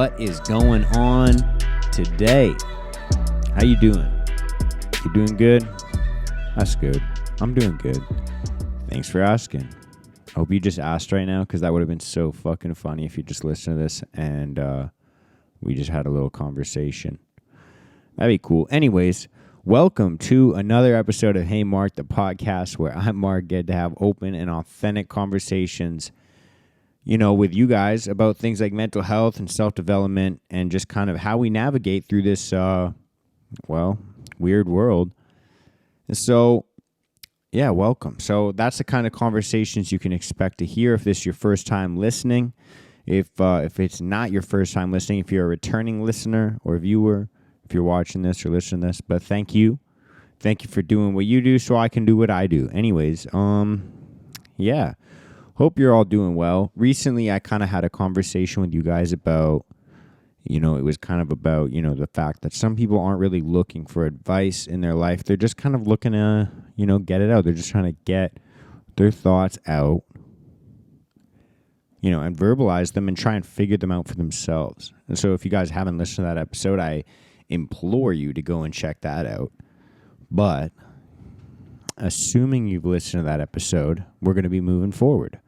what is going on today? How you doing? You doing good? That's good. I'm doing good. Thanks for asking. I hope you just asked right now, because that would have been so fucking funny if you just listened to this and we just had a little conversation. That'd be cool. Anyways, welcome to another episode of Hey Mark, the podcast where I'm Mark, get to have open and authentic conversations, with you guys about things like mental health and self-development and just kind of how we navigate through this, weird world. And so, yeah, welcome. So that's the kind of conversations you can expect to hear if this is your first time listening. If it's not your first time listening, if you're a returning listener or viewer, if you're watching this or listening to this, but thank you. Thank you for doing what you do so I can do what I do. Anyways, yeah. Hope you're all doing well. Recently, I kind of had a conversation with you guys about, it was kind of about, the fact that some people aren't really looking for advice in their life. They're just kind of looking to, get it out. They're just trying to get their thoughts out, and verbalize them and try and figure them out for themselves. And so if you guys haven't listened to that episode, I implore you to go and check that out. But assuming you've listened to that episode, we're going to be moving forward.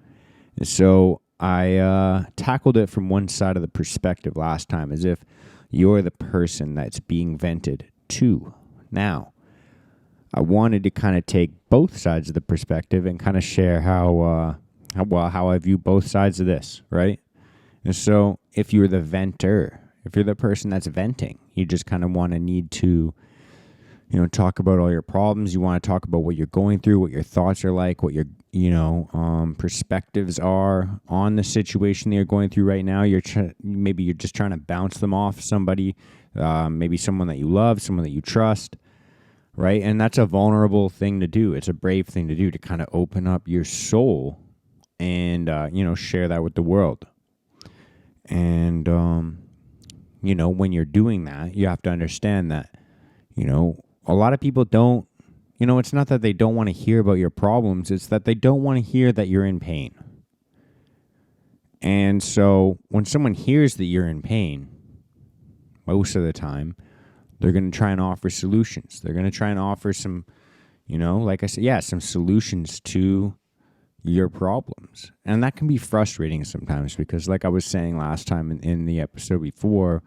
And so I tackled it from one side of the perspective last time, as if you're the person that's being vented to. Now, I wanted to kind of take both sides of the perspective and kind of share how I view both sides of this, right? And so if you're the venter, if you're the person that's venting, you just kind of need to, talk about all your problems. You want to talk about what you're going through, what your thoughts are like, what your, perspectives are on the situation that you're going through right now. Maybe you're just trying to bounce them off somebody, maybe someone that you love, someone that you trust, right? And that's a vulnerable thing to do. It's a brave thing to do, to kind of open up your soul and, share that with the world. And, when you're doing that, you have to understand that, a lot of people don't, it's not that they don't want to hear about your problems. It's that they don't want to hear that you're in pain. And so when someone hears that you're in pain, most of the time, they're going to try and offer solutions. They're going to try and offer some, like I said, some solutions to your problems. And that can be frustrating sometimes because, like I was saying last time in the episode before,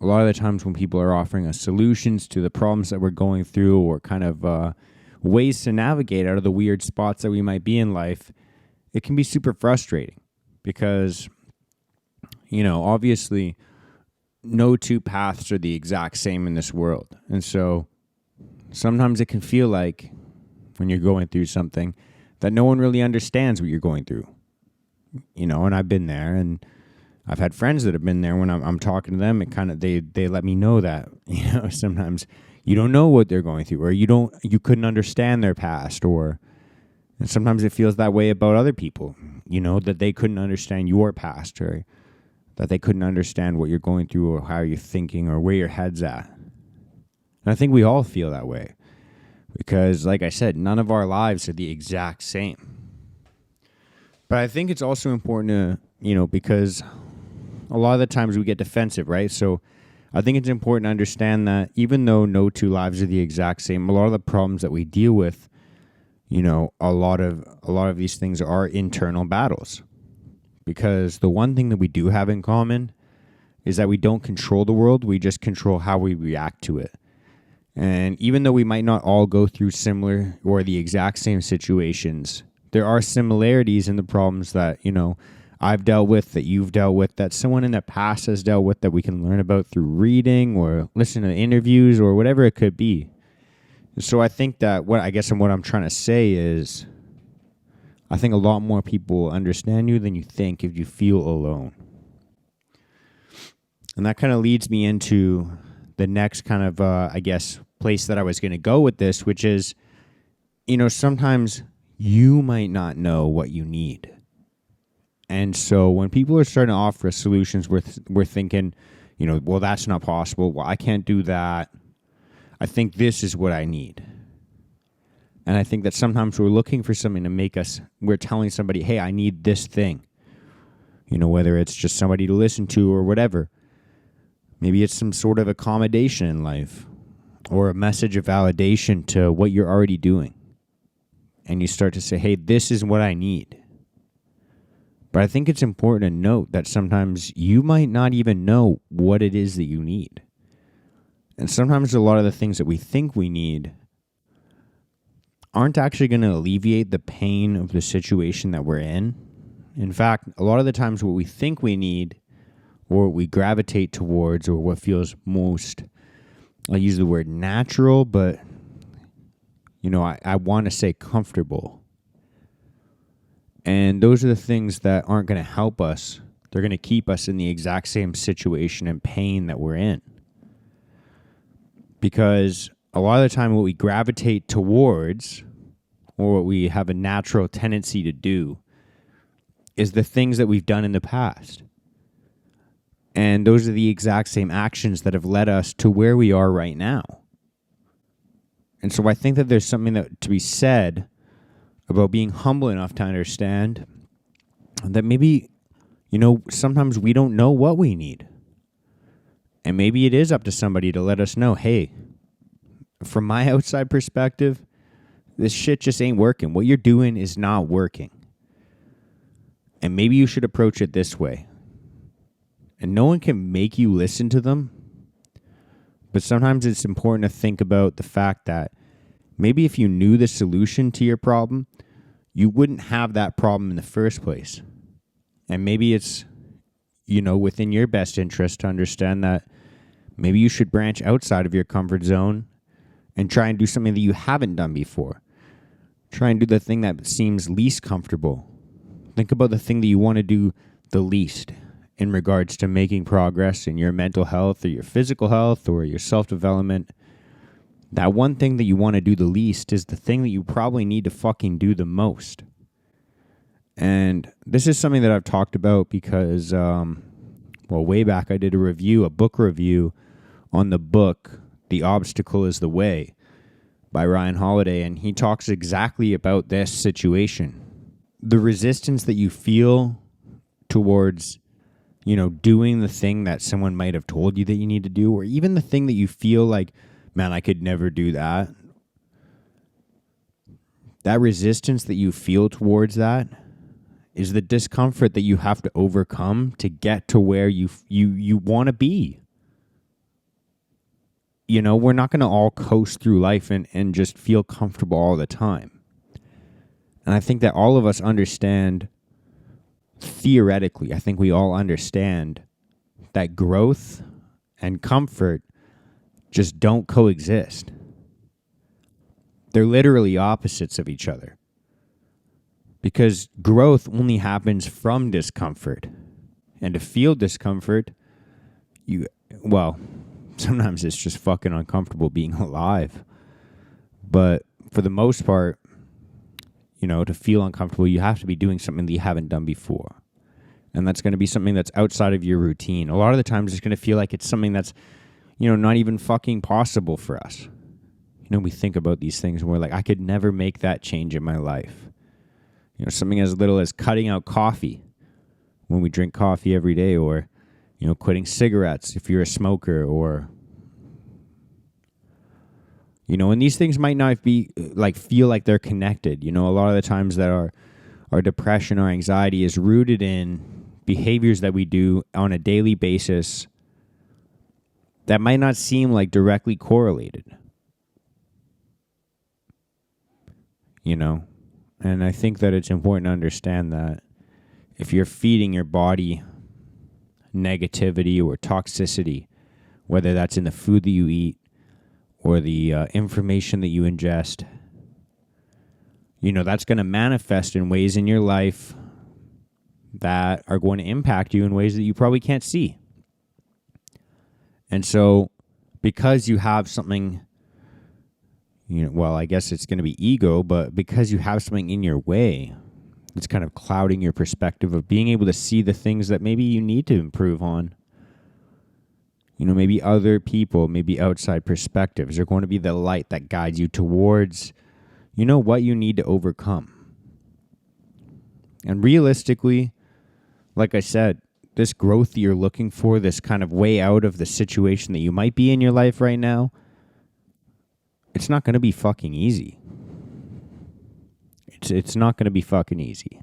a lot of the times when people are offering us solutions to the problems that we're going through, or kind of ways to navigate out of the weird spots that we might be in life, it can be super frustrating because, obviously no two paths are the exact same in this world. And so sometimes it can feel like when you're going through something that no one really understands what you're going through, and I've been there, and I've had friends that have been there. When I'm talking to them, it kind of they let me know that sometimes you don't know what they're going through, or you couldn't understand their past, and sometimes it feels that way about other people, that they couldn't understand your past, or that they couldn't understand what you're going through, or how you're thinking, or where your head's at. And I think we all feel that way because, like I said, none of our lives are the exact same. But I think it's also important to, because a lot of the times we get defensive, right? So I think it's important to understand that even though no two lives are the exact same, a lot of the problems that we deal with, a lot of these things are internal battles. Because the one thing that we do have in common is that we don't control the world, we just control how we react to it. And even though we might not all go through similar or the exact same situations, there are similarities in the problems that, I've dealt with, that you've dealt with, that someone in the past has dealt with, that we can learn about through reading or listening to interviews or whatever it could be. So I think that what I'm trying to say is, I think a lot more people understand you than you think if you feel alone. And that kind of leads me into the next kind of, place that I was going to go with this, which is, sometimes you might not know what you need. And so when people are starting to offer solutions, we're thinking, well, that's not possible. Well, I can't do that. I think this is what I need. And I think that sometimes we're looking for something to make us, we're telling somebody, hey, I need this thing. Whether it's just somebody to listen to or whatever. Maybe it's some sort of accommodation in life or a message of validation to what you're already doing. And you start to say, hey, this is what I need. But I think it's important to note that sometimes you might not even know what it is that you need. And sometimes a lot of the things that we think we need aren't actually going to alleviate the pain of the situation that we're in. In fact, a lot of the times what we think we need or what we gravitate towards or what feels most, I'll use the word natural, but, I want to say comfortable. And those are the things that aren't going to help us. They're going to keep us in the exact same situation and pain that we're in. Because a lot of the time what we gravitate towards or what we have a natural tendency to do is the things that we've done in the past. And those are the exact same actions that have led us to where we are right now. And so I think that there's something that to be said about being humble enough to understand that maybe, sometimes we don't know what we need. And maybe it is up to somebody to let us know, hey, from my outside perspective, this shit just ain't working. What you're doing is not working. And maybe you should approach it this way. And no one can make you listen to them. But sometimes it's important to think about the fact that maybe if you knew the solution to your problem, you wouldn't have that problem in the first place. And maybe it's, within your best interest to understand that maybe you should branch outside of your comfort zone and try and do something that you haven't done before. Try and do the thing that seems least comfortable. Think about the thing that you want to do the least in regards to making progress in your mental health or your physical health or your self-development. That one thing that you want to do the least is the thing that you probably need to fucking do the most. And this is something that I've talked about because, way back I did a book review on the book, The Obstacle is the Way by Ryan Holiday. And he talks exactly about this situation. The resistance that you feel towards, doing the thing that someone might have told you that you need to do, or even the thing that you feel like, man, I could never do that. That resistance that you feel towards that is the discomfort that you have to overcome to get to where you want to be. We're not going to all coast through life and just feel comfortable all the time. And I think that all of us understand, theoretically, I think we all understand that growth and comfort just don't coexist. They're literally opposites of each other. Because growth only happens from discomfort. And to feel discomfort, sometimes it's just fucking uncomfortable being alive. But for the most part, to feel uncomfortable, you have to be doing something that you haven't done before. And that's going to be something that's outside of your routine. A lot of the times it's going to feel like it's something that's, not even fucking possible for us. We think about these things and we're like, I could never make that change in my life. Something as little as cutting out coffee when we drink coffee every day, or, quitting cigarettes if you're a smoker, or, and these things might not be feel like they're connected. A lot of the times that our depression or anxiety is rooted in behaviors that we do on a daily basis that might not seem like directly correlated. And I think that it's important to understand that if you're feeding your body negativity or toxicity, whether that's in the food that you eat or the information that you ingest, that's going to manifest in ways in your life that are going to impact you in ways that you probably can't see. And so because you have something, I guess it's going to be ego, but because you have something in your way, it's kind of clouding your perspective of being able to see the things that maybe you need to improve on. Maybe other people, maybe outside perspectives are going to be the light that guides you towards, what you need to overcome. And realistically, like I said, this growth that you're looking for, this kind of way out of the situation that you might be in your life right now, it's not going to be fucking easy. It's not going to be fucking easy.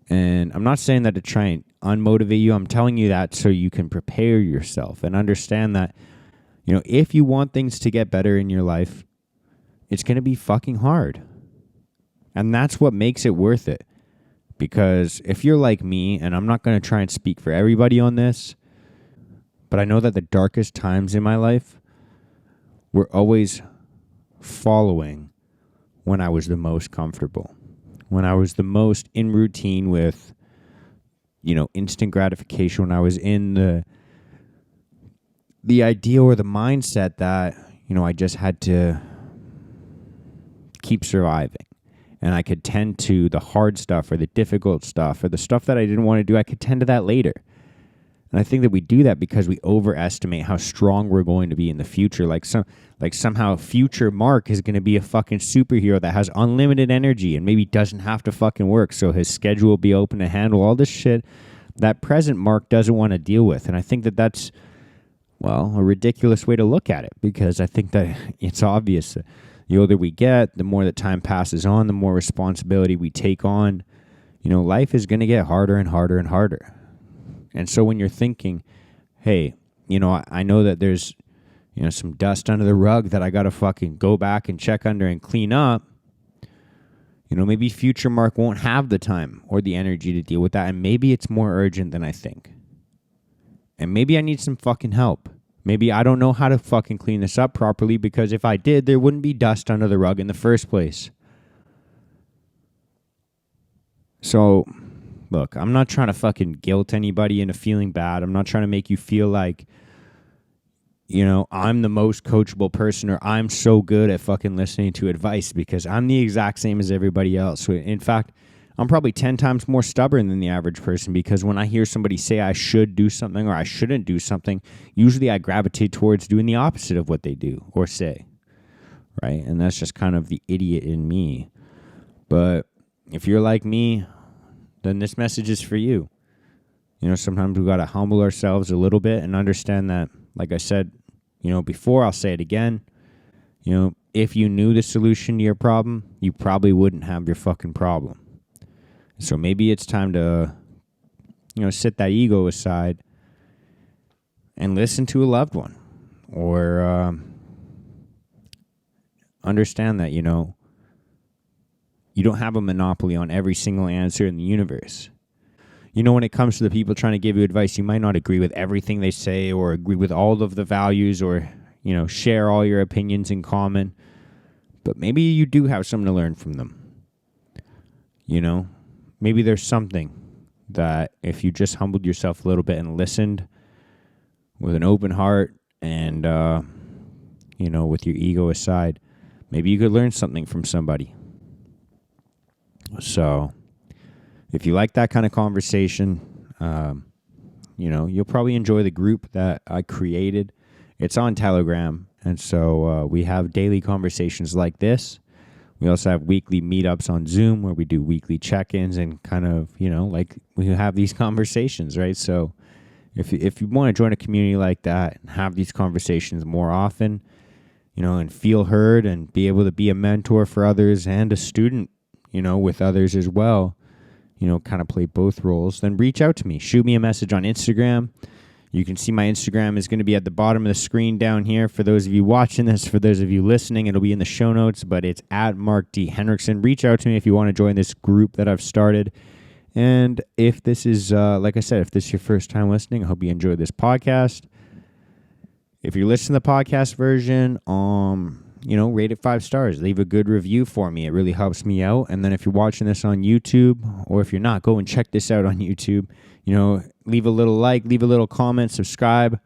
And I'm not saying that to try and unmotivate you. I'm telling you that so you can prepare yourself and understand that, if you want things to get better in your life, it's going to be fucking hard. And that's what makes it worth it. Because if you're like me, and I'm not going to try and speak for everybody on this, but I know that the darkest times in my life were always following when I was the most comfortable, when I was the most in routine with, instant gratification, when I was in the idea or the mindset that, I just had to keep surviving. And I could tend to the hard stuff or the difficult stuff or the stuff that I didn't want to do. I could tend to that later. And I think that we do that because we overestimate how strong we're going to be in the future. Like somehow future Mark is going to be a fucking superhero that has unlimited energy and maybe doesn't have to fucking work. So his schedule will be open to handle all this shit that present Mark doesn't want to deal with. And I think that that's, a ridiculous way to look at it, because I think that it's obvious that the older we get, the more that time passes on, the more responsibility we take on. Life is going to get harder and harder and harder. And so when you're thinking, hey, I know that there's, some dust under the rug that I got to fucking go back and check under and clean up, maybe future Mark won't have the time or the energy to deal with that. And maybe it's more urgent than I think. And maybe I need some fucking help. Maybe I don't know how to fucking clean this up properly, because if I did, there wouldn't be dust under the rug in the first place. So, look, I'm not trying to fucking guilt anybody into feeling bad. I'm not trying to make you feel like, I'm the most coachable person, or I'm so good at fucking listening to advice, because I'm the exact same as everybody else. So in fact, I'm probably 10 times more stubborn than the average person, because when I hear somebody say I should do something or I shouldn't do something, usually I gravitate towards doing the opposite of what they do or say, right? And that's just kind of the idiot in me. But if you're like me, then this message is for you. Sometimes we got to humble ourselves a little bit and understand that, like I said, before, I'll say it again, if you knew the solution to your problem, you probably wouldn't have your fucking problem. So maybe it's time to, set that ego aside and listen to a loved one, or understand that, you don't have a monopoly on every single answer in the universe. When it comes to the people trying to give you advice, you might not agree with everything they say or agree with all of the values or, share all your opinions in common. But maybe you do have something to learn from them. Maybe there's something that if you just humbled yourself a little bit and listened with an open heart and, with your ego aside, maybe you could learn something from somebody. So if you like that kind of conversation, you'll probably enjoy the group that I created. It's on Telegram. And so we have daily conversations like this. We also have weekly meetups on Zoom where we do weekly check-ins and kind of, we have these conversations, right? So if you want to join a community like that and have these conversations more often, and feel heard and be able to be a mentor for others and a student, with others as well, kind of play both roles, then reach out to me. Shoot me a message on Instagram. You can see my Instagram is going to be at the bottom of the screen down here. For those of you watching this, for those of you listening, it'll be in the show notes, but it's at Mark D. Hendrickson. Reach out to me if you want to join this group that I've started. And if this is, like I said, if this is your first time listening, I hope you enjoyed this podcast. If you're listening to the podcast version, rate it 5 stars. Leave a good review for me. It really helps me out. And then if you're watching this on YouTube, or if you're not, go and check this out on YouTube. Leave a little like, leave a little comment, subscribe,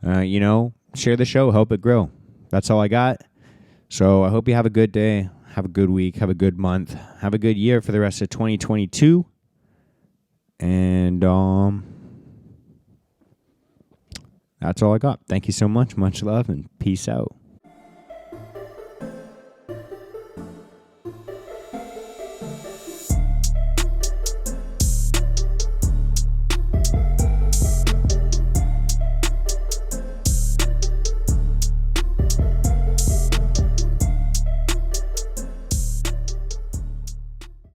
share the show, help it grow. That's all I got. So I hope you have a good day, have a good week, have a good month, have a good year for the rest of 2022. And that's all I got. Thank you so much. Much love and peace out.